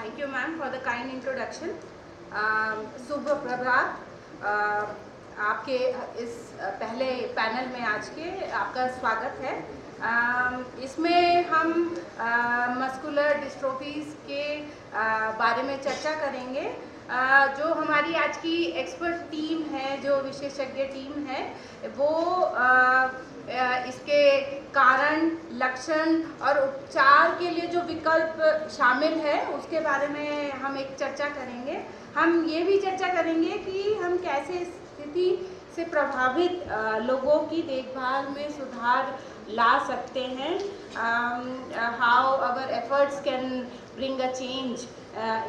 Thank you, ma'am, for the kind introduction. शुभ प्रभात। आपके इस पहले पैनल में आज के आपका स्वागत है। इसमें हम मस्कुलर डिस्ट्रोफीज के बारे में चर्चा करेंगे। जो हमारी आज की एक्सपर्ट टीम है, जो विशेषज्ञ टीम है, वो इसके कारण, लक्षण और उपचार के लिए जो विकल्प शामिल है उसके बारे में हम एक चर्चा करेंगे। हम ये भी चर्चा करेंगे कि हम कैसे स्थिति से प्रभावित लोगों की देखभाल में सुधार ला सकते हैं। How our efforts can bring a change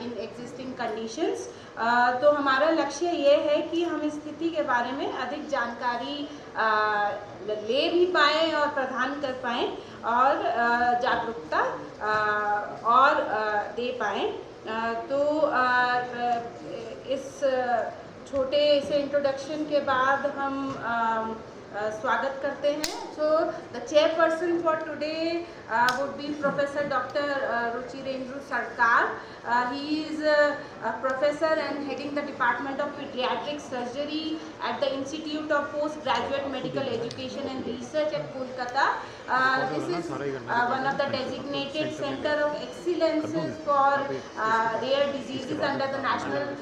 in existing conditions. तो हमारा लक्ष्य ये है कि हम इस स्थिति के बारे में अधिक जानकारी ले भी पाएँ और प्रदान कर पाएँ और जागरूकता और दे पाएँ। तो इस छोटे से इंट्रोडक्शन के बाद हम स्वागत करते हैं। So the chairperson for today would be Professor Dr. Ruchirendra Sarkar. He is a professor and heading the Department of Pediatric Surgery at the Institute of Postgraduate Medical Education and Research at Kolkata. This is one of the designated Center of Excellences for rare diseases under the National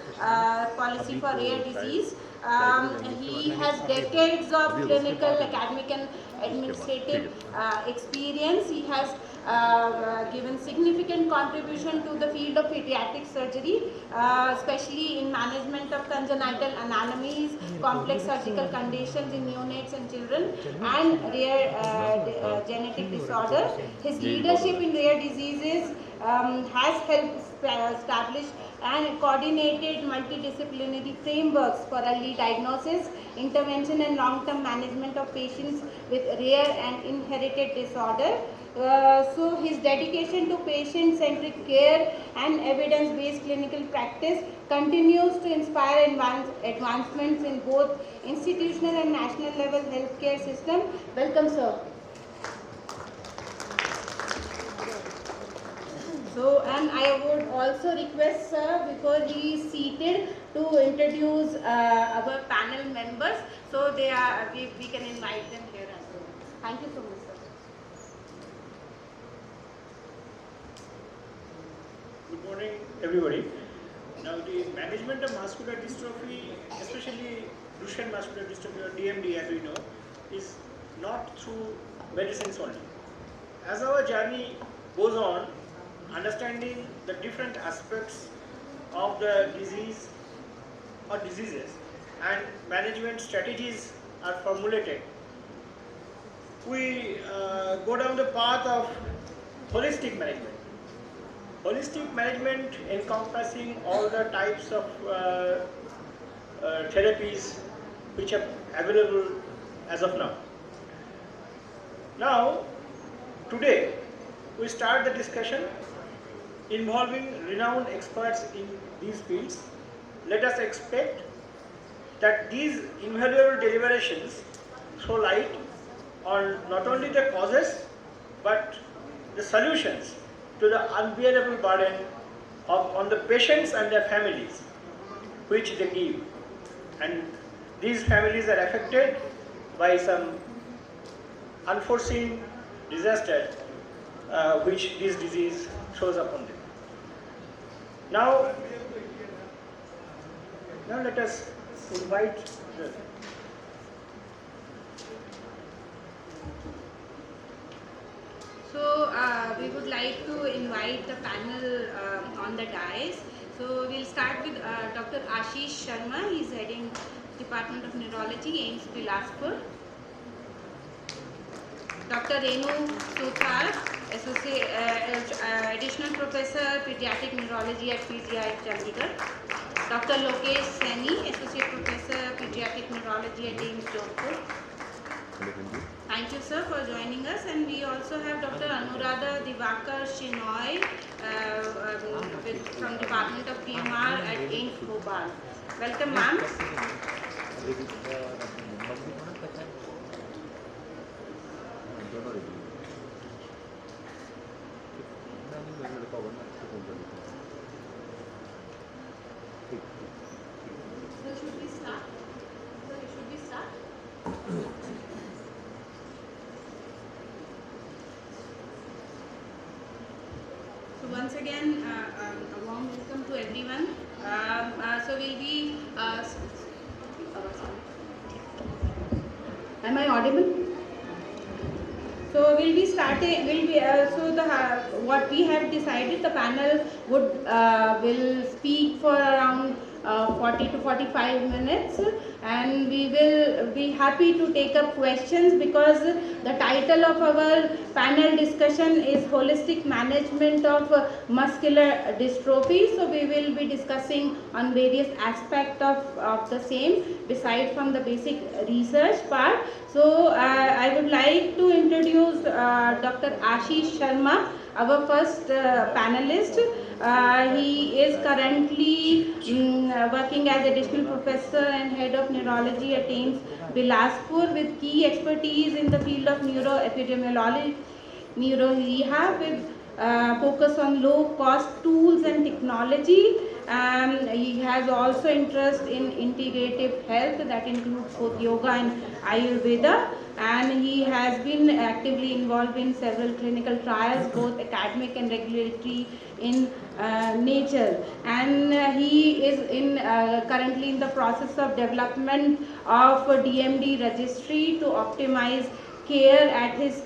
Policy for Rare Disease. He has decades of clinical, academic and administrative experience. He has given significant contribution to the field of pediatric surgery, especially in management of congenital anomalies, complex surgical conditions in neonates and children, and rare genetic disorders. His leadership in rare diseases has helped establish and coordinated multidisciplinary frameworks for early diagnosis, intervention and long-term management of patients with rare and inherited disorder. So his dedication to patient-centric care and evidence-based clinical practice continues to inspire advancements in both institutional and national level healthcare system. Welcome, sir. So, and I would also request sir, before he is seated, to introduce our panel members, so they are we can invite them here as well. Thank you so much, sir. Good morning, everybody. Now, the management of muscular dystrophy, especially Duchenne muscular dystrophy or DMD, as we know, is not through medicines only. As our journey goes on, understanding the different aspects of the disease or diseases and management strategies are formulated, we go down the path of holistic management. Holistic management encompassing all the types of therapies which are available as of now. Now, today we start the discussion involving renowned experts in these fields. Let us expect that these invaluable deliberations throw light on not only the causes but the solutions to the unbearable burden on the patients and their families which they give. And these families are affected by some unforeseen disaster which this disease throws upon them. Now let us invite the we would like to invite the panel on the dais. So we'll start with Dr. Ashish Sharma. He's heading Department of Neurology, AIIMS Bilaspur. Dr. Renu Suthar, Additional Professor, Pediatric Neurology at PGI Chandigarh. Dr. Lokesh Saini, Associate Professor, Pediatric Neurology at AIIMS Jodhpur. Thank you, sir, for joining us. And we also have Dr. Anuradha Divakar Shenoy from Department of PMR at AIIMS Bhopal. Welcome, ma'am. So should we start? So should we start? So once again, a warm welcome to everyone. So we'll be. Am I audible? So we'll be starting. We'll be what we have decided. The panel will speak for around 40 to 45 minutes, and we will be happy to take up questions because the title of our panel discussion is holistic management of muscular dystrophy. So we will be discussing on various aspects of the same beside from the basic research part. So I would like to introduce Dr. Ashish Sharma, our first panelist. He is currently working as additional professor and head of neurology at AIIMS Bilaspur with key expertise in the field of neuroepidemiology, neurorehab with focus on low cost tools and technology. He has also interest in integrative health that includes both yoga and Ayurveda, and he has been actively involved in several clinical trials, both academic and regulatory in nature, and he is currently in the process of development of a DMD registry to optimize care at his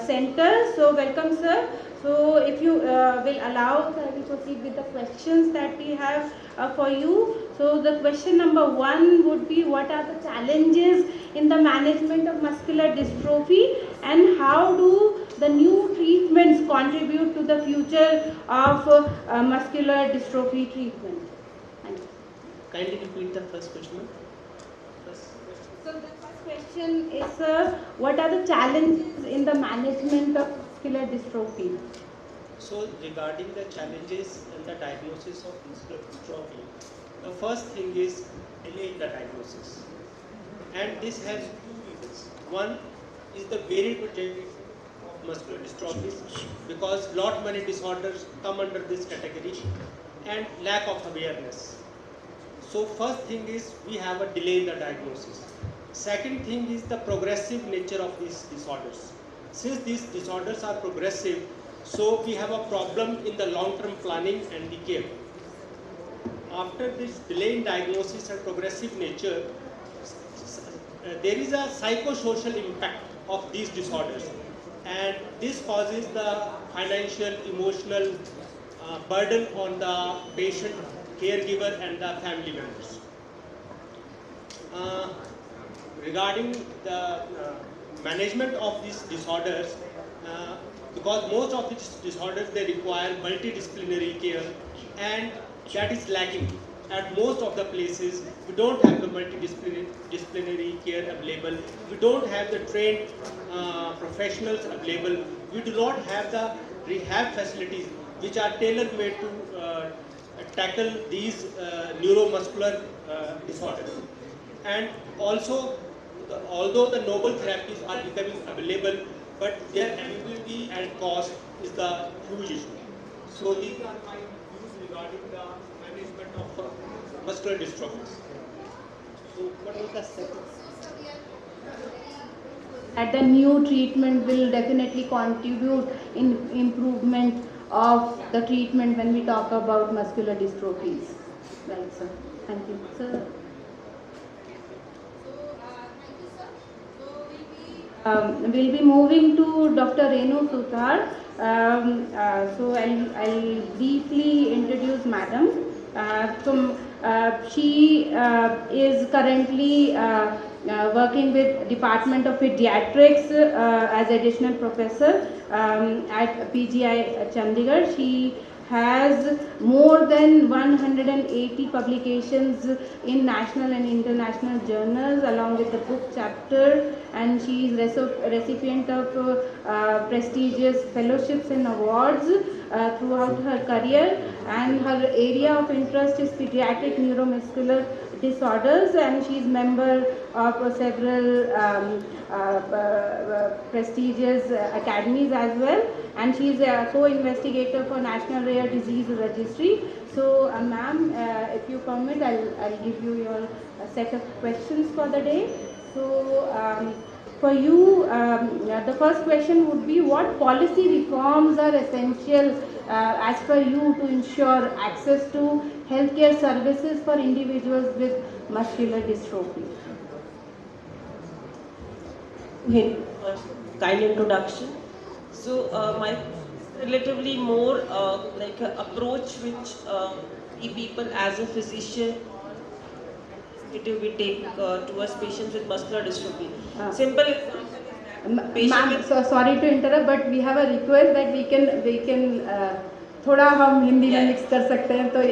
center. So welcome, sir. So if you will allow, I will proceed with the questions that we have for you. So the question number 1 would be, what are the challenges in the management of muscular dystrophy, and how do the new treatments contribute to the future of muscular dystrophy treatment? Thank you. Kindly repeat the first question. So the first question is, what are the challenges in the management of muscular dystrophy? So regarding the challenges in the diagnosis of muscular dystrophy, the first thing is delay in the diagnosis, and this has two reasons. One is the variability of muscular dystrophies, because lot many disorders come under this category, and lack of awareness. So first thing is we have a delay in the diagnosis. Second thing is the progressive nature of these disorders. Since these disorders are progressive, so we have a problem in the long-term planning and the care. After this delay in diagnosis and progressive nature, there is a psychosocial impact of these disorders, and this causes the financial, emotional burden on the patient, caregiver and the family members. Regarding the management of these disorders, because most of these disorders they require multidisciplinary care, and that is lacking at most of the places. We don't have the multidisciplinary care available. We don't have the trained professionals available. We do not have the rehab facilities which are tailor-made to tackle these neuromuscular disorders. And also, although the novel therapies are becoming available, but their availability and cost is the huge issue. So these are my views regarding the management of muscular dystrophies. So what was the second? That the new treatment will definitely contribute in improvement of the treatment when we talk about muscular dystrophies. Right, sir. Thank you, sir. We'll be moving to Dr. Renu Suthar. So I'll briefly introduce Madam. She is currently working with Department of Pediatrics as additional professor at PGI Chandigarh. She has more than 180 publications in national and international journals, along with the book chapter and she is recipient of prestigious fellowships and awards throughout her career, and her area of interest is pediatric neuromuscular disorders, and she is member of several prestigious academies as well, and she is a co-investigator for National Rare Disease Registry. So ma'am, if you permit, I'll give you your set of questions for the day. So for you, the first question would be, what policy reforms are essential as per you to ensure access to healthcare services for individuals with muscular dystrophy? Kind introduction. So my relatively more like a approach which people as a physician we take towards patients with muscular dystrophy. Simple. Ma'am, so sorry to interrupt, but we have a request that we can थोड़ा हम हिंदी में mix कर सकते हैं तो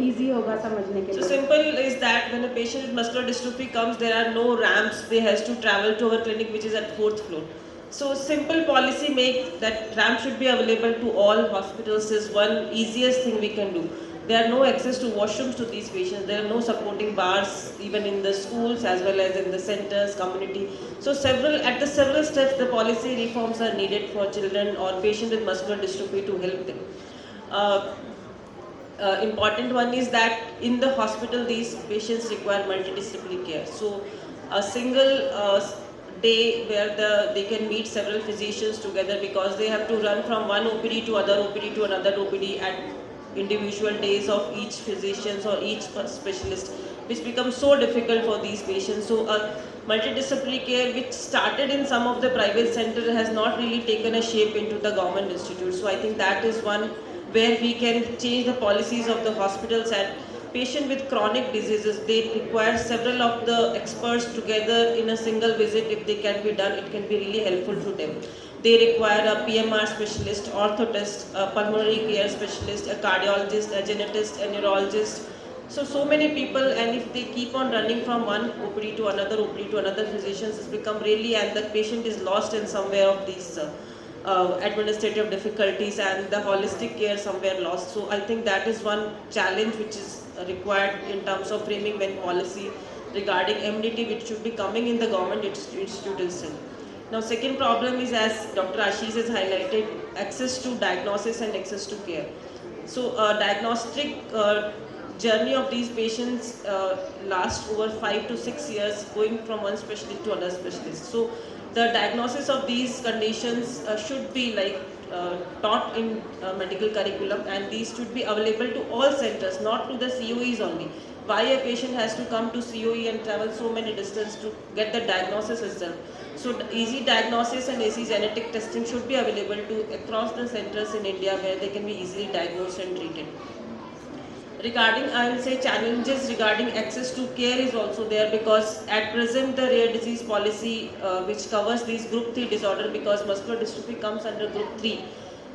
easy होगा समझने के लिए. So simple is that when a patient with muscular dystrophy comes, there are no ramps. They has to travel to our clinic, which is at 4th floor. So simple policy makes that ramp should be available to all hospitals is one easiest thing we can do. There are no access to washrooms to these patients. There are no supporting bars even in the schools as well as in the centers, community. So at the several steps, the policy reforms are needed for children or patients with muscular dystrophy to help them. Important one is that in the hospital, these patients require multidisciplinary care. So a single day where they can meet several physicians together, because they have to run from one OPD to other OPD to another OPD at individual days of each physician or each specialist, which becomes so difficult for these patients. So multidisciplinary care, which started in some of the private centers, has not really taken a shape into the government institutes. So I think that is one where we can change the policies of the hospitals. And patient with chronic diseases, they require several of the experts together in a single visit. If they can be done, it can be really helpful to them. They require a PMR specialist, orthotist, a pulmonary care specialist, a cardiologist, a genetist, a neurologist. So many people, and if they keep on running from one OPD to another physicians, it's become really, and the patient is lost in somewhere of these administrative difficulties, and the holistic care somewhere lost. So I think that is one challenge which is required in terms of framing when policy regarding MDT, which should be coming in the government institute itself. Now, second problem is, as Dr. Ashish has highlighted, access to diagnosis and access to care. So diagnostic journey of these patients lasts over 5 to 6 years, going from one specialist to another specialist. So the diagnosis of these conditions should be taught in medical curriculum, and these should be available to all centers, not to the COEs only. Why a patient has to come to COE and travel so many distance to get the diagnosis itself? So easy diagnosis and easy genetic testing should be available to across the centers in India, where they can be easily diagnosed and treated. Regarding, I will say, challenges regarding access to care is also there, because at present the rare disease policy which covers these group 3 disorder, because muscular dystrophy comes under group 3,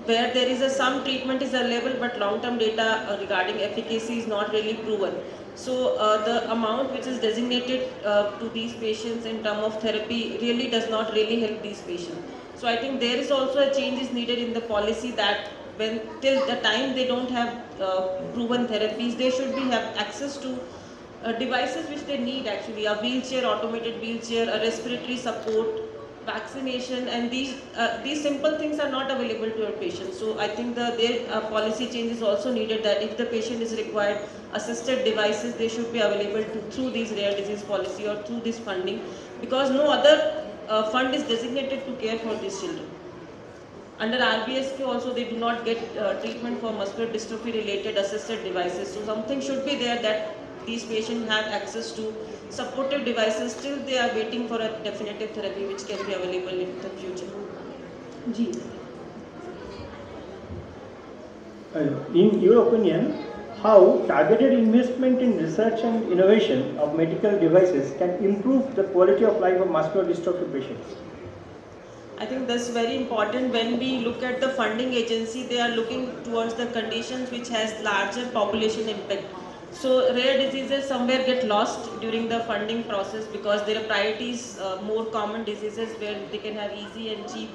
where there is some treatment is available, but long-term data regarding efficacy is not really proven. So the amount which is designated to these patients in terms of therapy really does not really help these patients. So I think there is also a change is needed in the policy, that when till the time they don't have proven therapies, they should have access to devices which they need, actually a wheelchair, automated wheelchair, a respiratory support, vaccination, and these simple things are not available to our patients. So I think their policy change is also needed, that if the patient is required assisted devices, they should be available through these rare disease policy or through this funding, because no other fund is designated to care for these children. Under RBSK also, they do not get treatment for muscular dystrophy related assisted devices. So something should be there that these patients have access to supportive devices till they are waiting for a definitive therapy which can be available in the future. In your opinion, how targeted investment in research and innovation of medical devices can improve the quality of life of muscular dystrophy patients? I think that's very important. When we look at the funding agency, they are looking towards the conditions which has larger population impact. So rare diseases somewhere get lost during the funding process because their priorities more common diseases where they can have easy and cheap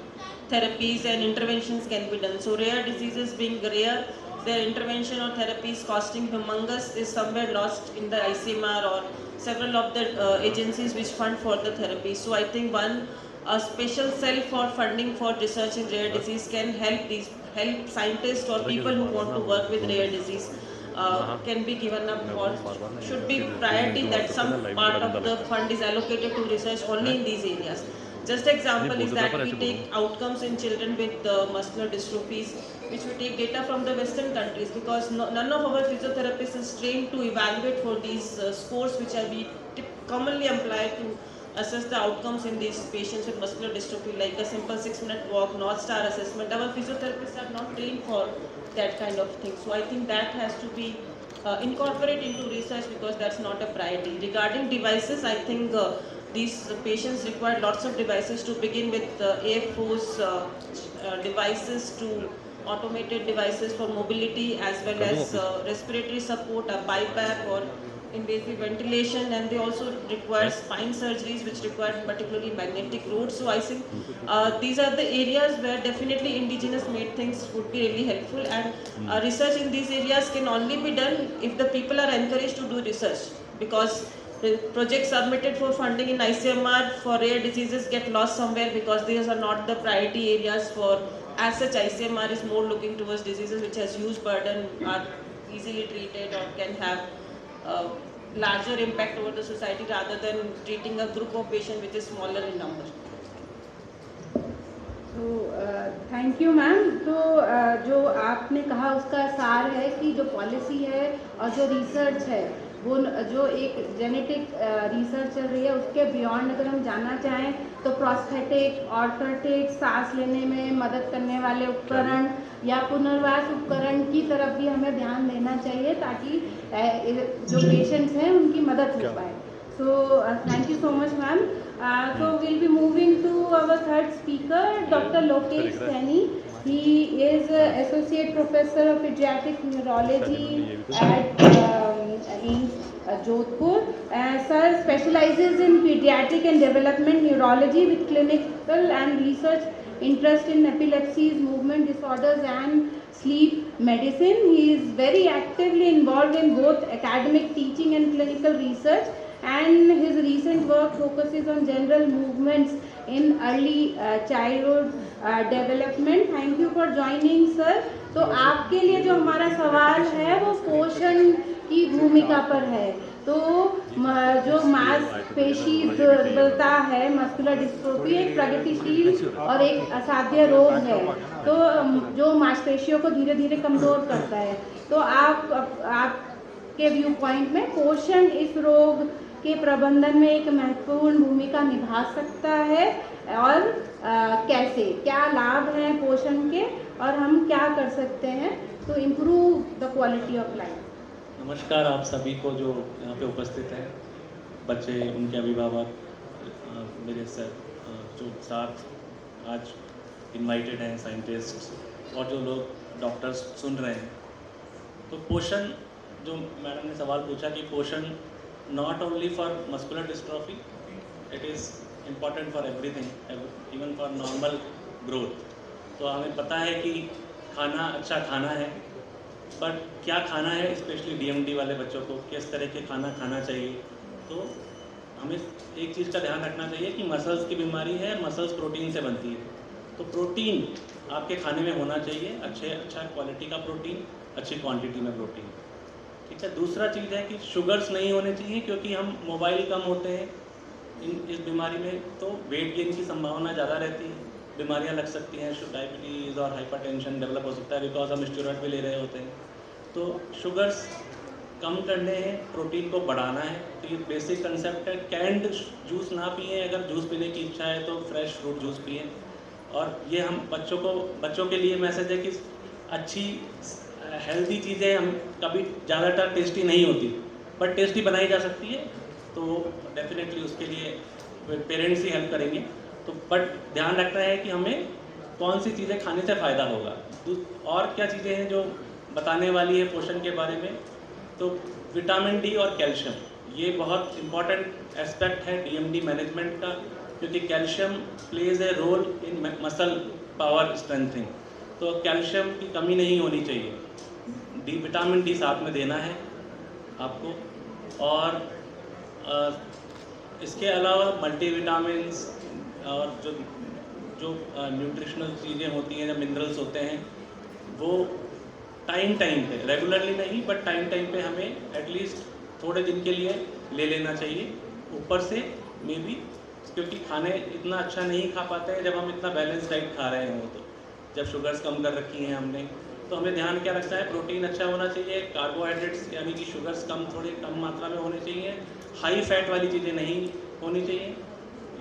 therapies and interventions can be done. So rare diseases being rare, their intervention or therapies costing humongous is somewhere lost in the ICMR or several of the agencies which fund for the therapy. So I think a special cell for funding for research in rare disease can help scientists or people who want to work with rare disease can be given up or should be priority that some part of the fund is allocated to research only in these areas. Just example is that we take outcomes in children with muscular dystrophies, which we take data from the Western countries because none of our physiotherapists is trained to evaluate for these scores which are commonly applied to assess the outcomes in these patients with muscular dystrophy, like a simple 6-minute walk, North Star assessment. Our physiotherapists are not trained for that kind of thing. So I think that has to be incorporated into research because that's not a priority. Regarding devices, I think these patients require lots of devices to begin with, AFOs, devices to automated devices for mobility as well as respiratory support, a BiPAP or invasive ventilation, and they also require spine surgeries which require particularly magnetic rods. So I think these are the areas where definitely indigenous made things would be really helpful, and research in these areas can only be done if the people are encouraged to do research, because the projects submitted for funding in ICMR for rare diseases get lost somewhere because these are not the priority areas for. As such, ICMR is more looking towards diseases which has huge burden, are easily treated or can have larger impact over the society rather than treating a group of patients which is smaller in number. तो thank you ma'am. तो जो आपने कहा उसका सार है कि जो पॉलिसी है और जो रिसर्च है वो जो एक जेनेटिक रिसर्च चल रही है उसके बियॉन्ड अगर हम जाना चाहें तो प्रोस्थेटिक, ऑर्थोटिक, सांस लेने में मदद करने वाले उपकरण या पुनर्वास उपकरण की तरफ भी हमें ध्यान देना चाहिए ताकि जो पेशेंट्स हैं उनकी मदद हो पाए। So thank you so much, ma'am. So we'll be moving to our third speaker, Dr. Lokesh Saini. He is Associate Professor of Pediatric Neurology at AIIMS Jodhpur. Sir specializes in pediatric and development neurology with clinical and research interest in epilepsies, movement disorders and sleep medicine. He is very actively involved in both academic teaching and clinical research, and his recent work focuses on general movements in early childhood development. Thank you for joining, sir. तो आपके लिए जो हमारा सवाल है वो पोषण की भूमिका पर है। तो जो मांसपेशी दुर्बलता है, मस्कुलर डिस्ट्रोफी एक प्रगतिशील और एक असाध्य रोग है तो जो मांसपेशियों को धीरे धीरे कमज़ोर करता है। तो आपके व्यू पॉइंट में पोषण इस रोग के प्रबंधन में एक महत्वपूर्ण भूमिका निभा सकता है और कैसे, क्या लाभ हैं पोषण के और हम क्या कर सकते हैं to improve the quality of life. नमस्कार आप सभी को जो यहाँ पे उपस्थित हैं, बच्चे, उनके अभिभावक, मेरे सर जो साथ आज इनवाइटेड हैं, साइंटिस्ट और जो लोग डॉक्टर्स सुन रहे हैं। तो पोषण, जो मैडम ने सवाल पूछा कि पोषण not only for muscular dystrophy, it is important for everything, even for normal growth. तो हमें पता है कि खाना अच्छा खाना है, पर क्या खाना है, स्पेशली DMD वाले बच्चों को किस तरह के खाना खाना चाहिए। तो हमें एक चीज़ का ध्यान रखना चाहिए कि मसल्स की बीमारी है, मसल्स प्रोटीन से बनती है, तो प्रोटीन आपके खाने में होना चाहिए, अच्छा क्वालिटी का प्रोटीन, अच्छी क्वांटिटी में प्रोटीन। ठीक है। दूसरा चीज़ है कि शुगर्स नहीं होने चाहिए, क्योंकि हम मोबाइल कम होते हैं इस बीमारी में, तो वेट गेन की संभावना ज़्यादा रहती है, बीमारियां लग सकती हैं, डायबिटीज़ और हाइपरटेंशन डेवलप हो सकता है बिकॉज हम स्टेरॉइड भी ले रहे होते हैं। तो शुगर्स कम करने हैं, प्रोटीन को बढ़ाना है। तो ये बेसिक कंसेप्ट है। कैंड जूस ना पिए, अगर जूस पीने की इच्छा है तो फ्रेश फ्रूट जूस पिए। और ये हम बच्चों के लिए मैसेज है कि अच्छी हेल्दी चीज़ें हम कभी ज़्यादातर टेस्टी नहीं होती, बट टेस्टी बनाई जा सकती है, तो डेफिनेटली उसके लिए पेरेंट्स ही हेल्प करेंगे। तो बट ध्यान रखना है कि हमें कौन सी चीज़ें खाने से फ़ायदा होगा। और क्या चीज़ें हैं जो बताने वाली है पोषण के बारे में। तो विटामिन डी और कैल्शियम ये बहुत इम्पॉर्टेंट एस्पेक्ट है DMD मैनेजमेंट का, क्योंकि calcium plays a role in muscle power strengthening. तो कैल्शियम की कमी नहीं होनी चाहिए, विटामिन डी साथ में देना है आपको। और इसके अलावा मल्टीविटामिन्स और जो न्यूट्रिशनल चीज़ें होती हैं, जब मिनरल्स होते हैं, वो टाइम पे, रेगुलरली नहीं बट टाइम पे हमें एटलीस्ट थोड़े दिन के लिए ले लेना चाहिए ऊपर से मे बी, क्योंकि खाने इतना अच्छा नहीं खा पाते हैं जब हम इतना बैलेंस डाइट खा रहे हों। तो जब शुगर्स कम कर रखी हैं हमने, तो हमें ध्यान क्या रखना है, प्रोटीन अच्छा होना चाहिए, कार्बोहाइड्रेट्स यानी कि शुगर्स थोड़ी कम मात्रा में होने चाहिए, हाई फैट वाली चीज़ें नहीं होनी चाहिए।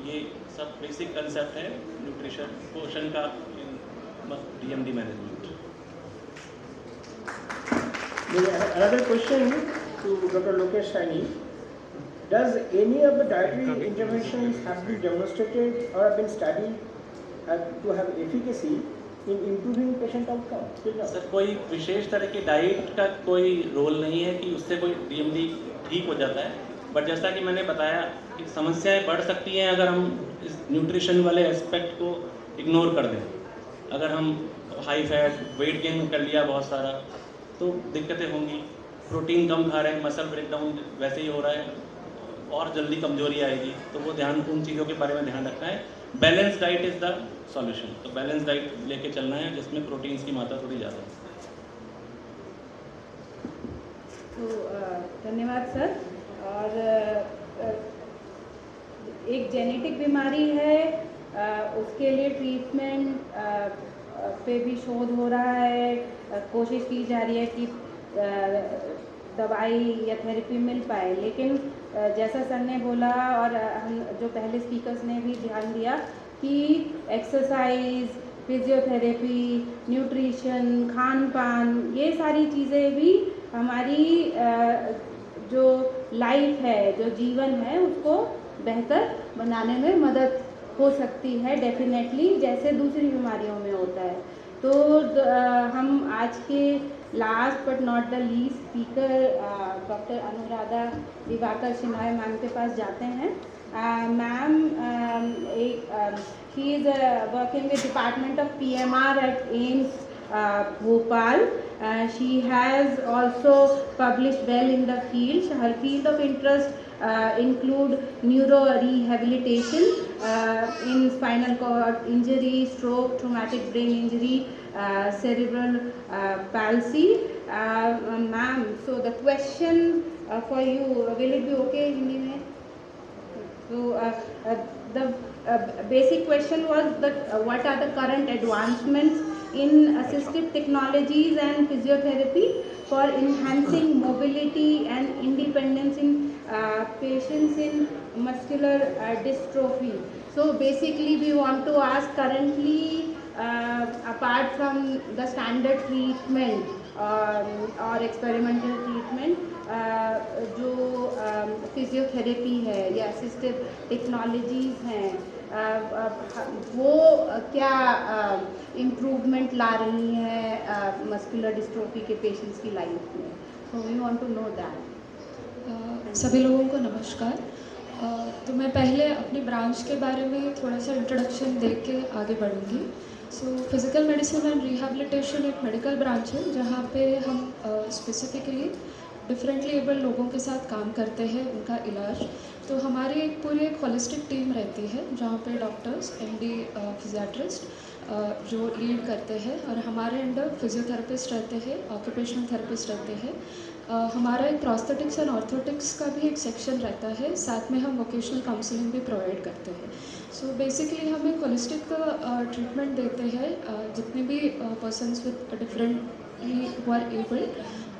ये सब बेसिक कंसेप्ट है न्यूट्रिशन पोषण का DMD management. Another question to Dr. Lokesh Saini. Does any of the dietary interventions have been demonstrated or have been studied to have efficacy in improving patient outcome? Sir कोई विशेष तरह की diet का कोई role नहीं है कि उससे कोई DMD ठीक हो जाता है, बट जैसा कि मैंने बताया कि समस्याएं बढ़ सकती हैं अगर हम इस न्यूट्रिशन वाले एस्पेक्ट को इग्नोर कर दें। अगर हम हाई फैट वेट गेन कर लिया बहुत सारा तो दिक्कतें होंगी, प्रोटीन कम खा रहे हैं, मसल ब्रेकडाउन वैसे ही हो रहा है और जल्दी कमजोरी आएगी। तो वो ध्यान उन चीज़ों के बारे में ध्यान रखना है। Balance diet is the solution. तो बैलेंस डाइट लेके चलना है जिसमें प्रोटीन्स की मात्रा थोड़ी ज़्यादा है। तो धन्यवाद सर। और एक जेनेटिक बीमारी है, उसके लिए ट्रीटमेंट पे भी शोध हो रहा है, कोशिश की जा रही है कि दवाई या थेरेपी मिल पाए। लेकिन जैसा सर ने बोला और हम जो पहले स्पीकर्स ने भी ध्यान दिया कि एक्सरसाइज, फिजियोथेरेपी, न्यूट्रिशन, खान पान, ये सारी चीज़ें भी हमारी जो लाइफ है, जो जीवन है, उसको बेहतर बनाने में मदद हो सकती है डेफिनेटली, जैसे दूसरी बीमारियों में होता है। तो हम आज के last but not the least speaker doctor Anuradha Diwakar Shenoy ma'am के पास जाते हैं। Ma'am she is working with department of PMR at AIIMS Bhopal. She has also published well in the field. Her field of interest include neuro rehabilitation in spinal cord injury, stroke, traumatic brain injury, cerebral palsy. Ma'am, so the question for you, will it be okay Hindi mein? So the basic question was that what are the current advancements in assistive technologies and physiotherapy for enhancing mobility and independence in patients in muscular dystrophy. So basically we want to ask, currently apart from the standard treatment or experimental treatment, जो physiotherapy है या assistive technologies हैं, वो क्या improvement ला रही हैं muscular dystrophy के पेशेंट्स की लाइफ में। So we want to know that. सभी लोगों को नमस्कार। तो मैं पहले अपनी ब्रांच के बारे में थोड़ा सा इंट्रोडक्शन दे के आगे बढ़ूँगी। So physical medicine and rehabilitation एक मेडिकल ब्रांच है जहाँ पे हम स्पेसिफिकली डिफरेंटली एबल लोगों के साथ काम करते हैं, उनका इलाज। तो हमारी एक पूरी एक होलिस्टिक टीम रहती है जहाँ पे डॉक्टर्स, MD, फिजियाट्रिस्ट जो लीड करते हैं, और हमारे अंडर फिजियोथेरेपिस्ट रहते हैं, ऑक्यूपेशनल थेरेपिस्ट रहते हैं। हमारा एक प्रोस्थेटिक्स एंड ऑर्थोटिक्स का भी एक सेक्शन रहता है, साथ में हम वोकेशनल काउंसलिंग भी प्रोवाइड करते हैं। सो बेसिकली हम एक होलिस्टिक ट्रीटमेंट देते हैं। जितने भी persons with differently who are able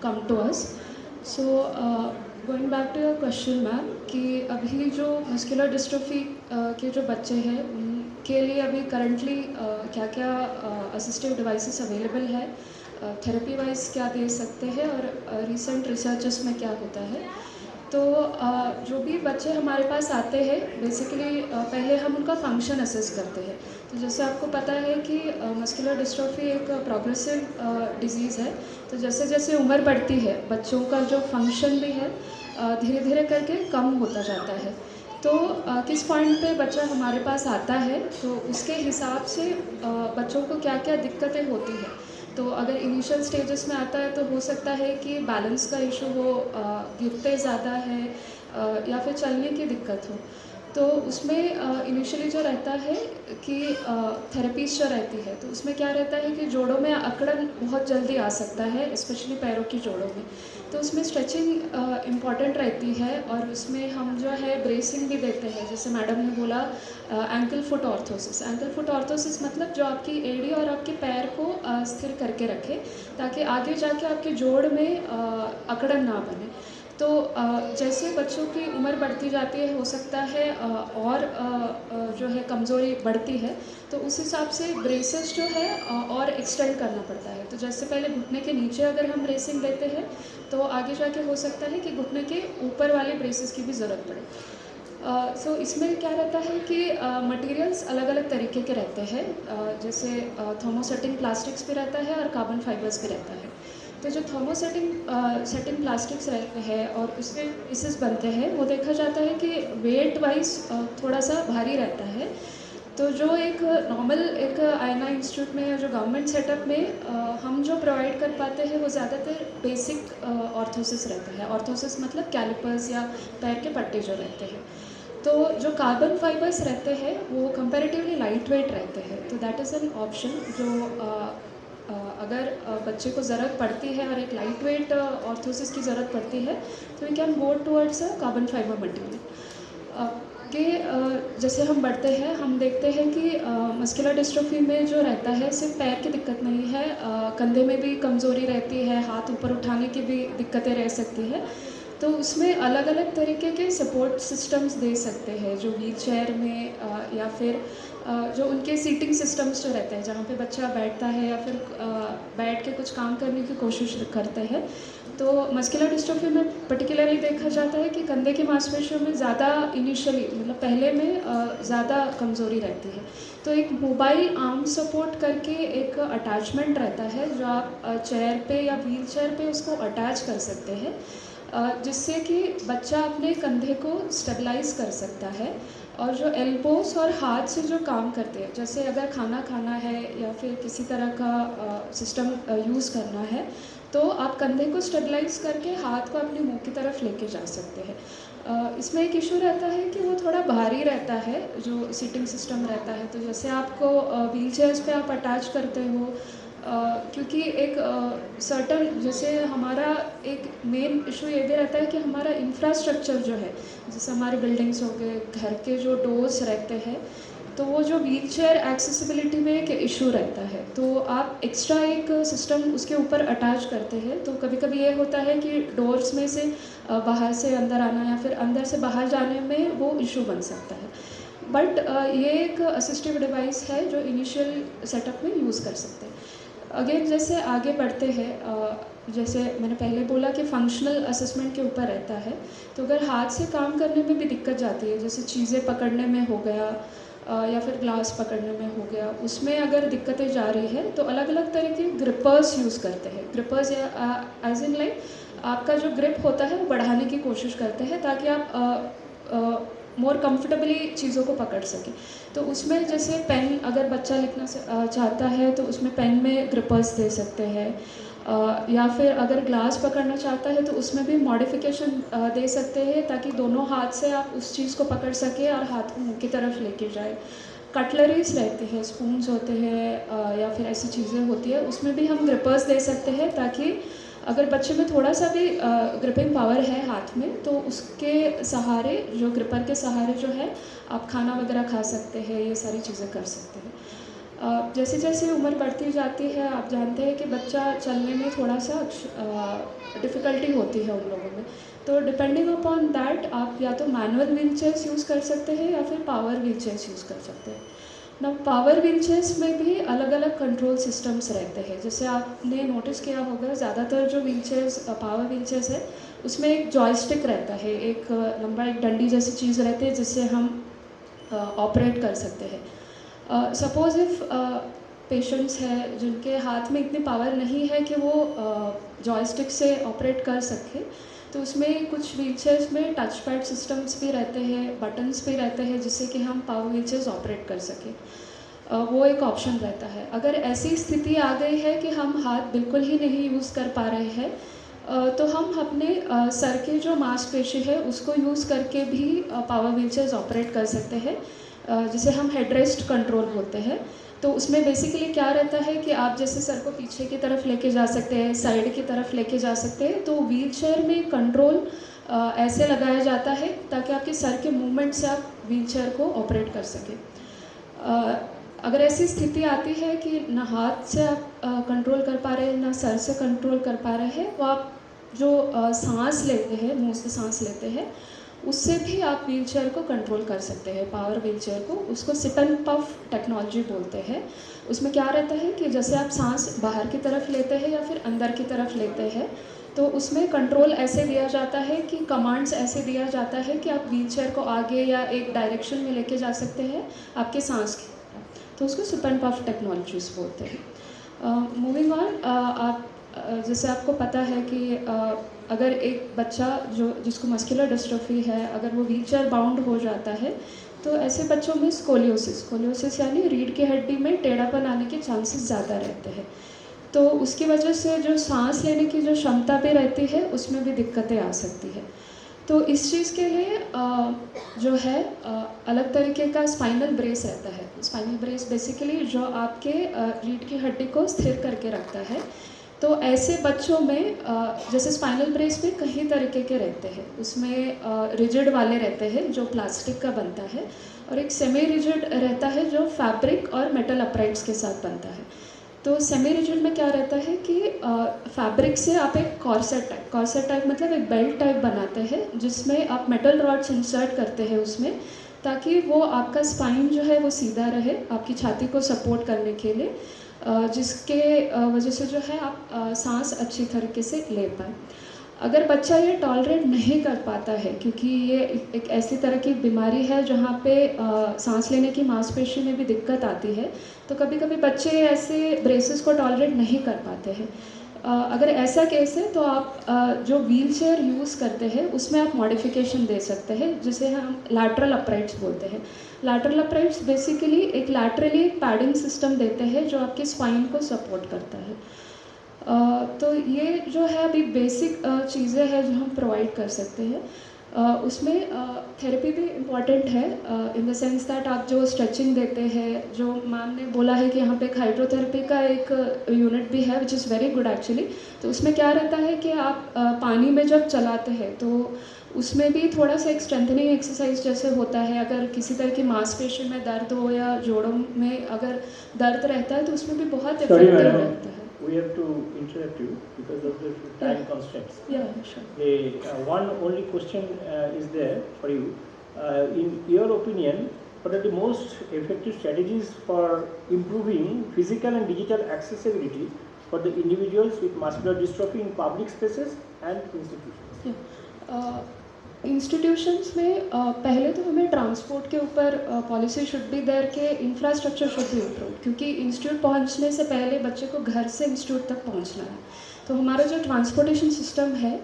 come to us. So going back to your question ma'am, कि अभी जो मस्कुलर डिस्ट्रोफी के जो बच्चे हैं उनके लिए अभी करंटली क्या क्या असिस्टिव डिवाइसेस अवेलेबल है, थेरेपी वाइज क्या दे सकते हैं, और रिसेंट रिसर्चेस में क्या होता है। तो जो भी बच्चे हमारे पास आते हैं बेसिकली पहले हम उनका फंक्शन असेस करते हैं। तो जैसे आपको पता है कि मस्कुलर डिस्ट्रॉफी एक प्रोग्रेसिव डिजीज़ है। तो जैसे जैसे उम्र बढ़ती है बच्चों का जो फंक्शन भी है धीरे धीरे करके कम होता जाता है। तो किस पॉइंट पे बच्चा हमारे पास आता है तो उसके हिसाब से बच्चों को क्या क्या दिक्कतें होती हैं। तो अगर इनिशियल स्टेजेस में आता है तो हो सकता है कि बैलेंस का इशू हो, गिरते ज़्यादा है या फिर चलने की दिक्कत हो। तो उसमें इनिशियली जो रहता है कि थेरेपीज जो रहती है तो उसमें क्या रहता है कि जोड़ों में अकड़न बहुत जल्दी आ सकता है, स्पेशली पैरों की जोड़ों में। तो उसमें स्ट्रेचिंग इम्पॉर्टेंट रहती है और उसमें हम जो है ब्रेसिंग भी देते हैं। जैसे मैडम ने बोला ankle foot orthosis. Ankle foot orthosis मतलब जो आपकी एड़ी और आपके पैर को स्थिर करके रखे ताकि आगे जाके आपके जोड़ में अकड़न ना बने। तो जैसे बच्चों की उम्र बढ़ती जाती है हो सकता है और जो है कमज़ोरी बढ़ती है तो उस हिसाब से ब्रेसेस जो है और एक्सटेंड करना पड़ता है। तो जैसे पहले घुटने के नीचे अगर हम ब्रेसिंग देते हैं तो आगे जाके हो सकता है कि घुटने के ऊपर वाले ब्रेसेस की भी ज़रूरत पड़े। सो इसमें क्या रहता है कि मटेरियल्स अलग अलग तरीके के रहते हैं। जैसे थर्मोसेटिंग प्लास्टिक्स भी रहता है और कार्बन फाइबर्स भी रहता है। तो जो सेटिंग प्लास्टिक्स रहते हैं और उसमें पीसेस बनते हैं वो देखा जाता है कि वेट वाइज थोड़ा सा भारी रहता है। तो जो एक नॉर्मल एक आईएनआई इंस्टीट्यूट में या जो गवर्नमेंट सेटअप में हम जो प्रोवाइड कर पाते हैं वो ज़्यादातर बेसिक ऑर्थोसिस रहता है। ऑर्थोसिस मतलब कैलिपर्स या पैर के पट्टे जो रहते हैं। तो जो कार्बन फाइबर्स रहते हैं वो कंपैरेटिवली लाइट वेट रहते हैं। तो दैट इज़ एन ऑप्शन जो अगर बच्चे को ज़रूरत पड़ती है और एक लाइट वेट ऑर्थोसिस की ज़रूरत पड़ती है तो we can go towards a carbon fibre material. कि जैसे हम बढ़ते हैं हम देखते हैं कि मस्कुलर डिस्ट्रॉफी में जो रहता है सिर्फ पैर की दिक्कत नहीं है, कंधे में भी कमज़ोरी रहती है, हाथ ऊपर उठाने की भी दिक्कतें रह सकती है। तो उसमें अलग अलग तरीके के सपोर्ट सिस्टम्स दे सकते हैं जो व्हील चेयर में या फिर जो उनके सीटिंग सिस्टम्स जो रहते हैं जहाँ पे बच्चा बैठता है या फिर बैठ के कुछ काम करने की कोशिश करते हैं। तो मस्कुलर डिस्ट्रॉफी में पर्टिकुलरली देखा जाता है कि कंधे की मांसपेशियों में ज़्यादा इनिशियली मतलब पहले में ज़्यादा कमज़ोरी रहती है। तो एक मोबाइल आर्म सपोर्ट करके एक अटैचमेंट रहता है जो आप चेयर पे या व्हील चेयर पे उसको अटैच कर सकते हैं जिससे कि बच्चा अपने कंधे को स्टेबलाइज कर सकता है। और जो एल्बोस और हाथ से जो काम करते हैं जैसे अगर खाना खाना है या फिर किसी तरह का सिस्टम यूज़ करना है तो आप कंधे को स्टेबलाइज करके हाथ को अपने मुंह की तरफ लेके जा सकते हैं। इसमें एक इशू रहता है कि वो थोड़ा भारी रहता है जो सीटिंग सिस्टम रहता है। तो जैसे आपको व्हील चेयर्स पे आप अटैच करते हो क्योंकि एक सर्टन जैसे हमारा एक मेन इशू ये भी रहता है कि हमारा इंफ्रास्ट्रक्चर जो है जैसे हमारे बिल्डिंग्स हो गए, घर के जो डोर्स रहते हैं तो वो जो व्हील चेयर एक्सेसिबिलिटी में एक इशू रहता है। तो आप एक्स्ट्रा एक सिस्टम उसके ऊपर अटैच करते हैं तो कभी कभी ये होता है कि डोर्स में से बाहर से अंदर आना या फिर अंदर से बाहर जाने में वो इशू बन सकता है। बट ये एक असिस्टिव डिवाइस है जो इनिशियल सेटअप में यूज़ कर सकते हैं। अगेन जैसे आगे बढ़ते हैं जैसे मैंने पहले बोला कि फंक्शनल असेसमेंट के ऊपर रहता है। तो अगर हाथ से काम करने में भी दिक्कत जाती है जैसे चीज़ें पकड़ने में हो गया या फिर ग्लास पकड़ने में हो गया उसमें अगर दिक्कतें जा रही है तो अलग अलग तरह के ग्रिपर्स यूज़ करते हैं। ग्रिपर्स या एज इन लाइक आपका जो ग्रिप होता है वो बढ़ाने की कोशिश करते हैं ताकि आप मोर कंफर्टेबली चीज़ों को पकड़ सकें। तो उसमें जैसे पेन अगर बच्चा लिखना चाहता है तो उसमें पेन में ग्रिपर्स दे सकते हैं या फिर अगर ग्लास पकड़ना चाहता है तो उसमें भी मॉडिफिकेशन दे सकते हैं ताकि दोनों हाथ से आप उस चीज़ को पकड़ सकें और हाथ को मुंह की तरफ लेके जाए। कटलरीज रहते हैं, स्पून्स होते हैं या फिर ऐसी चीज़ें होती है उसमें भी हम ग्रिपर्स दे सकते हैं ताकि अगर बच्चे में थोड़ा सा भी ग्रिपिंग पावर है हाथ में तो उसके सहारे जो ग्रिपर के सहारे जो है आप खाना वगैरह खा सकते हैं, ये सारी चीज़ें कर सकते हैं। जैसे जैसे उम्र बढ़ती जाती है आप जानते हैं कि बच्चा चलने में थोड़ा सा डिफ़िकल्टी होती है उन लोगों में। तो डिपेंडिंग अपॉन दैट आप या तो मैनुअल व्हील चेयर्स यूज़ कर सकते हैं या फिर पावर व्हील चेयर्स यूज़ कर सकते हैं। ना पावर व्हीलचेयर्स में भी अलग अलग कंट्रोल सिस्टम्स रहते हैं। जैसे आपने नोटिस किया होगा ज़्यादातर जो व्हीलचेयर्स पावर व्हीलचेयर्स है उसमें एक जॉयस्टिक रहता है, एक लंबा एक डंडी जैसी चीज़ रहती है जिससे हम ऑपरेट कर सकते हैं। सपोज़ इफ़ पेशेंट्स है जिनके हाथ में इतनी पावर नहीं है कि वो जॉयस्टिक से ऑपरेट कर सके, तो उसमें कुछ व्हीलचेयर्स में टच पैड सिस्टम्स भी रहते हैं, बटन्स भी रहते हैं जिससे कि हम पावर व्हीलचेयर्स ऑपरेट कर सकें। वो एक ऑप्शन रहता है। अगर ऐसी स्थिति आ गई है कि हम हाथ बिल्कुल ही नहीं यूज़ कर पा रहे हैं, तो हम अपने सर के जो मांसपेशी है उसको यूज़ करके भी पावर व्हीलचेयर्स ऑपरेट कर सकते हैं, जिसे हम हेडरेस्ट कंट्रोल बोलते हैं। तो उसमें बेसिकली क्या रहता है कि आप जैसे सर को पीछे की तरफ लेके जा सकते हैं, साइड की तरफ लेके जा सकते हैं। तो व्हीलचेयर में कंट्रोल ऐसे लगाया जाता है ताकि आपके सर के मूवमेंट से आप व्हीलचेयर को ऑपरेट कर सकें। अगर ऐसी स्थिति आती है कि ना हाथ से आप कंट्रोल कर पा रहे हैं ना सर से कंट्रोल कर पा रहे हैं, तो आप जो सांस लेते हैं, मुंह से सांस लेते हैं, उससे भी आप व्हीलचेयर को कंट्रोल कर सकते हैं, पावर व्हीलचेयर को। उसको सिट एंड पफ टेक्नोलॉजी बोलते हैं। उसमें क्या रहता है कि जैसे आप सांस बाहर की तरफ लेते हैं या फिर अंदर की तरफ लेते हैं, तो उसमें कंट्रोल ऐसे दिया जाता है कि कमांड्स ऐसे दिया जाता है कि आप व्हीलचेयर को आगे या एक डायरेक्शन में लेके जा सकते हैं आपके सांस की तरफ। तो उसको सिट एंड पफ टेक्नोलॉजीज बोलते हैं। मूविंग ऑन, आप जैसे आपको पता है कि अगर एक बच्चा जिसको मस्कुलर डिस्ट्रोफी है, अगर वो व्हीलचेयर बाउंड हो जाता है, तो ऐसे बच्चों में स्कोलियोसिस यानी रीढ़ की हड्डी में टेढ़ापन आने के चांसेस ज़्यादा रहते हैं। तो उसकी वजह से जो सांस लेने की जो क्षमता भी रहती है उसमें भी दिक्कतें आ सकती है। तो इस चीज़ के लिए जो है अलग तरीके का स्पाइनल ब्रेस रहता है। स्पाइनल ब्रेस बेसिकली जो आपके रीढ़ की हड्डी को स्थिर करके रखता है। तो ऐसे बच्चों में जैसे स्पाइनल ब्रेस में कई तरीके के रहते हैं। उसमें रिजिड वाले रहते हैं जो प्लास्टिक का बनता है, और एक सेमी रिजिड रहता है जो फैब्रिक और मेटल अपराइट्स के साथ बनता है। तो सेमी रिजिड में क्या रहता है कि फैब्रिक से आप एक कॉर्सेट टाइप मतलब एक बेल्ट टाइप बनाते हैं जिसमें आप मेटल रॉड्स इंसर्ट करते हैं उसमें, ताकि वो आपका स्पाइन जो है वो सीधा रहे आपकी छाती को सपोर्ट करने के लिए, जिसके वजह से जो है आप सांस अच्छी तरीके से ले पाए। अगर बच्चा ये टॉलरेट नहीं कर पाता है, क्योंकि ये एक ऐसी तरह की बीमारी है जहाँ पे सांस लेने की मांसपेशी में भी दिक्कत आती है, तो कभी कभी बच्चे ऐसे ब्रेसेस को टॉलरेट नहीं कर पाते हैं। अगर ऐसा केस है तो आप जो व्हीलचेयर यूज़ करते हैं उसमें आप मॉडिफिकेशन दे सकते हैं, जिसे हम लैटरल अपराइट्स बोलते हैं। लैटरल अपराइट्स बेसिकली एक लैटरली पैडिंग सिस्टम देते हैं जो आपके स्पाइन को सपोर्ट करता है। तो ये जो है अभी बेसिक चीज़ें हैं जो हम प्रोवाइड कर सकते हैं। उसमें थेरेपी भी इम्पॉर्टेंट है इन द सेंस दैट आप जो स्ट्रेचिंग देते हैं, जो मैम ने बोला है कि यहाँ पे एक हाइड्रोथेरेपी का एक यूनिट भी है which is very good actually. तो उसमें क्या रहता है कि आप पानी में जब चलाते हैं तो उसमें भी थोड़ा सा एक स्ट्रेंथनिंग एक्सरसाइज जैसे होता है। अगर किसी तरह की मांसपेशी में दर्द हो या जोड़ों में अगर दर्द रहता है तो उसमें भी बहुत इफेक्टिव रहता है। We have to interrupt you because of the time constraints. Yeah, sure. One only question is there for you. In your opinion, what are the most effective strategies for improving physical and digital accessibility for the individuals with muscular dystrophy in public spaces and institutions? Yeah. Institutions में पहले तो हमें transport के ऊपर policy should be there के infrastructure should be improve, क्योंकि institute पहुंचने से पहले बच्चे को घर से इंस्टीट्यूट तक पहुंचना है। तो हमारा जो ट्रांसपोर्टेशन सिस्टम है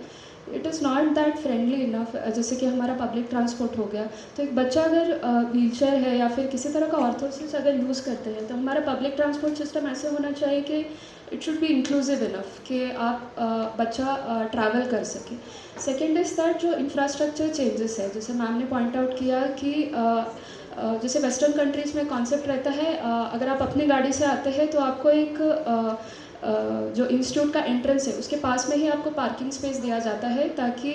it is not that friendly enough. जैसे कि हमारा पब्लिक ट्रांसपोर्ट हो गया, तो एक बच्चा अगर व्हीलचेयर है या फिर किसी तरह का ऑर्थोसिस अगर यूज़ करते हैं, तो हमारा पब्लिक ट्रांसपोर्ट सिस्टम ऐसे होना चाहिए कि it should be inclusive enough कि आप बच्चा ट्रैवल कर सके। सेकेंड इज़ दैट जो इंफ्रास्ट्रक्चर चेंजेस है, जैसे मैम ने पॉइंट आउट किया कि जैसे वेस्टर्न कंट्रीज़ में कॉन्सेप्ट रहता है अगर आप अपनी गाड़ी से आते हैं तो आपको एक जो इंस्टीट्यूट का एंट्रेंस है उसके पास में ही आपको पार्किंग स्पेस दिया जाता है, ताकि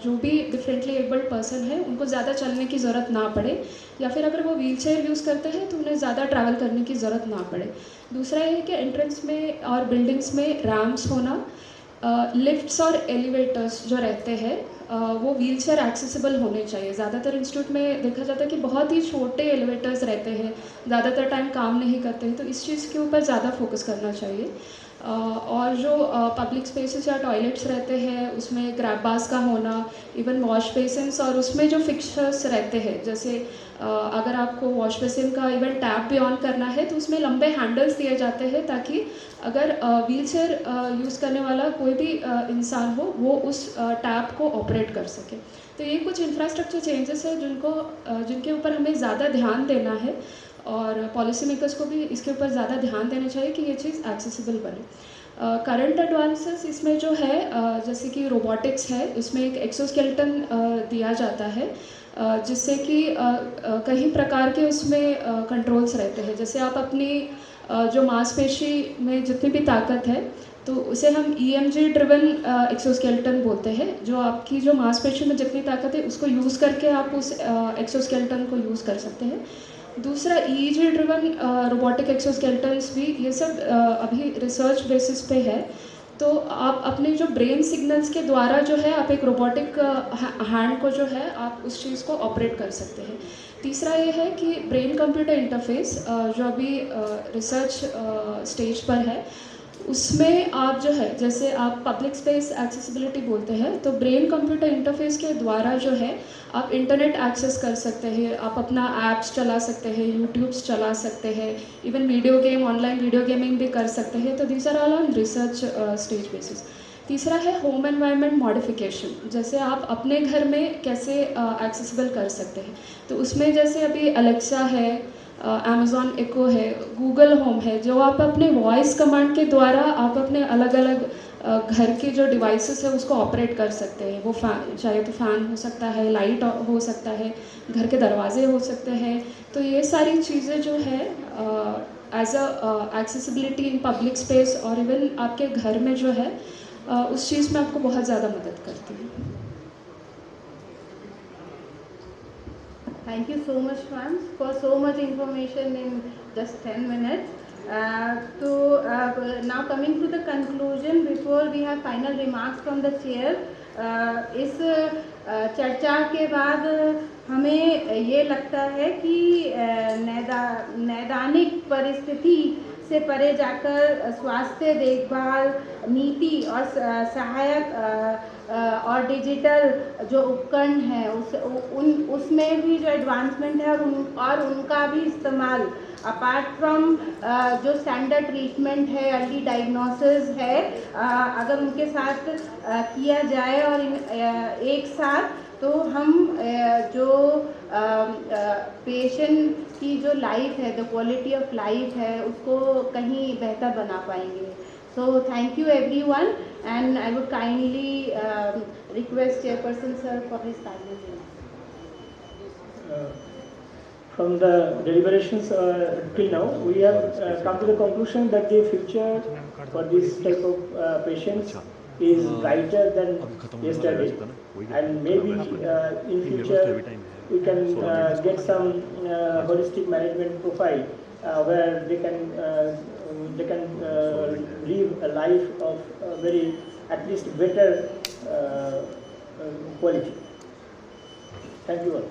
जो भी डिफरेंटली एबल्ड पर्सन है उनको ज़्यादा चलने की ज़रूरत ना पड़े, या फिर अगर वो व्हीलचेयर यूज़ करते हैं तो उन्हें ज़्यादा ट्रैवल करने की ज़रूरत ना पड़े। दूसरा ये है कि एंट्रेंस में और बिल्डिंग्स में रैम्प्स होना, लिफ्ट्स और एलिवेटर्स जो रहते हैं वो व्हील चेयर एक्सेसिबल होने चाहिए। ज़्यादातर इंस्टीट्यूट में देखा जाता है कि बहुत ही छोटे एलिवेटर्स रहते हैं, ज़्यादातर टाइम काम नहीं करते हैं, तो इस चीज़ के ऊपर ज़्यादा फोकस करना चाहिए। और जो पब्लिक स्पेसेस या टॉयलेट्स रहते हैं उसमें ग्रैब बार्स का होना, इवन वॉश बेसिन्स, और उसमें जो फिक्चर्स रहते हैं, जैसे अगर आपको वॉश बेसिन का इवन टैप भी ऑन करना है तो उसमें लंबे हैंडल्स दिए जाते हैं ताकि अगर व्हील चेयर यूज़ करने वाला कोई भी इंसान हो वो उस टैप को ऑपरेट कर सके। तो ये कुछ इंफ्रास्ट्रक्चर चेंजेस है जिनके ऊपर हमें ज़्यादा ध्यान देना है और पॉलिसी मेकर्स को भी इसके ऊपर ज़्यादा ध्यान देना चाहिए कि ये चीज़ एक्सेसिबल बने। करंट एडवांसेस इसमें जो है जैसे कि रोबोटिक्स है, इसमें एक एक्सोस्केलेटन दिया जाता है जिससे कि कई प्रकार के उसमें कंट्रोल्स रहते हैं। जैसे आप अपनी जो मांसपेशी में जितनी भी ताकत है तो उसे हम EMG ड्रिवन एक्सोस्केलेटन बोलते हैं। जो आपकी जो मांसपेशी में जितनी ताकत है उसको यूज़ करके आप उस एक्सोस्केलेटन को यूज़ कर सकते हैं। दूसरा EEG ड्रिवन रोबोटिक एक्सोस्केलेटन्स भी, ये सब अभी रिसर्च बेसिस पे है। तो आप अपने जो ब्रेन सिग्नल्स के द्वारा जो है आप एक रोबोटिक हैंड को जो है आप उस चीज़ को ऑपरेट कर सकते हैं। तीसरा ये है कि ब्रेन कंप्यूटर इंटरफेस जो अभी रिसर्च स्टेज पर है, उसमें आप जो है जैसे आप पब्लिक स्पेस एक्सेसिबिलिटी बोलते हैं, तो ब्रेन कंप्यूटर इंटरफेस के द्वारा जो है आप इंटरनेट एक्सेस कर सकते हैं, आप अपना ऐप्स चला सकते हैं, यूट्यूब्स चला सकते हैं, even video game, online video gaming भी कर सकते हैं। तो these are all on research stage basis. तीसरा है होम एनवायरनमेंट मॉडिफिकेशन, जैसे आप अपने घर में कैसे एक्सेसिबल कर सकते हैं। तो उसमें जैसे अभी अलेक्सा है, अमेज़ॉन इको है, गूगल होम है, जो आप अपने वॉइस कमांड के द्वारा आप अपने अलग अलग घर के जो डिवाइसेस है उसको ऑपरेट कर सकते हैं। वो फैन, चाहे तो फ़ैन हो सकता है, लाइट हो सकता है, घर के दरवाजे हो सकते हैं। तो ये सारी चीज़ें जो है as a accessibility in public space और इवन आपके घर में जो है उस चीज़ में आपको बहुत ज़्यादा मदद करती है। Thank you so much, ma'am, for so much information in just 10 minutes. Now coming to the conclusion, before we have final remarks from the chair, इस चर्चा के बाद हमें ये लगता है कि नैदानिक परिस्थिति से परे जाकर स्वास्थ्य देखभाल नीति और सहायक और डिजिटल जो उपकरण है उसमें भी जो एडवांसमेंट है और उनका भी इस्तेमाल अपार्ट फ्रॉम जो स्टैंडर्ड ट्रीटमेंट है, अर्ली डायग्नोसिस है, अगर उनके साथ किया जाए और एक साथ, तो हम जो पेशेंट की जो लाइफ है, द क्वालिटी ऑफ लाइफ है, उसको कहीं बेहतर बना पाएंगे। So thank you everyone and I would kindly request chairperson sir for his final remarks. From the deliberations till now, we have come to the conclusion that the future for this type of patients is brighter than yesterday, and maybe in future we can get some holistic management profile where they can live a life of very at least better quality. Thank you all.